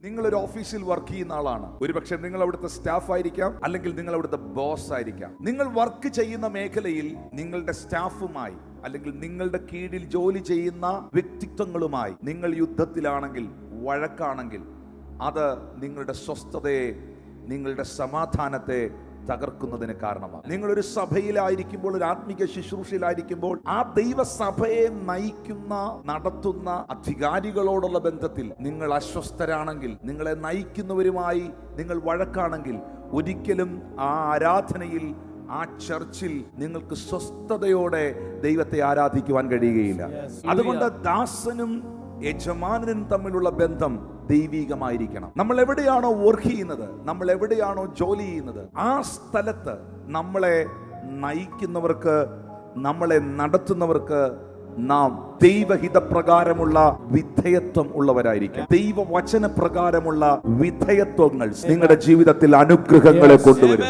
നിങ്ങളൊരു ഓഫീസിൽ വർക്ക് ചെയ്യുന്ന ആളാണ്. ഒരുപക്ഷെ നിങ്ങൾ അവിടുത്തെ സ്റ്റാഫ് ആയിരിക്കാം, അല്ലെങ്കിൽ നിങ്ങൾ അവിടുത്തെ ബോസ് ആയിരിക്കാം. നിങ്ങൾ വർക്ക് ചെയ്യുന്ന മേഖലയിൽ നിങ്ങളുടെ സ്റ്റാഫുമായി അല്ലെങ്കിൽ നിങ്ങളുടെ കീഴിൽ ജോലി ചെയ്യുന്ന വ്യക്തിത്വങ്ങളുമായി നിങ്ങൾ യുദ്ധത്തിലാണെങ്കിൽ, വഴക്കാണെങ്കിൽ, അത് നിങ്ങളുടെ സ്വസ്ഥതയെ, നിങ്ങളുടെ സമാധാനത്തെ തകർക്കുന്നതിന് കാരണമാണ്. നിങ്ങളൊരു സഭയിലായിരിക്കുമ്പോൾ, ഒരു ആത്മീക ശുശ്രൂഷയിലായിരിക്കുമ്പോൾ, ആ ദൈവസഭയെ നയിക്കുന്ന, നടത്തുന്ന അധികാരികളോടുള്ള ബന്ധത്തിൽ നിങ്ങൾ അസ്വസ്ഥരാണെങ്കിൽ, നിങ്ങളെ നയിക്കുന്നവരുമായി നിങ്ങൾ വഴക്കാണെങ്കിൽ, ഒരിക്കലും ആ ആരാധനയിൽ, ആ ചർച്ചിൽ നിങ്ങൾക്ക് സ്വസ്ഥതയോടെ ദൈവത്തെ ആരാധിക്കുവാൻ കഴിയുകയില്ല. അതുകൊണ്ട് ദാസനും യജമാനനും തമ്മിലുള്ള ബന്ധം ദൈവികമായിരിക്കണം. നമ്മൾ എവിടെയാണോ വർക്ക് ചെയ്യുന്നത്, നമ്മൾ എവിടെയാണോ ജോലി ചെയ്യുന്നത്, ആ സ്ഥലത്ത് നമ്മളെ നയിക്കുന്നവർക്ക്, നമ്മളെ നടത്തുന്നവർക്ക് നാം ദൈവഹിതപ്രകാരമുള്ള വിധേയത്വം ഉള്ളവരായിരിക്കും. ദൈവവചന പ്രകാരമുള്ള വിധേയത്വങ്ങൾ നിങ്ങളുടെ ജീവിതത്തിൽ അനുഗ്രഹങ്ങളെ കൊണ്ടുവരും.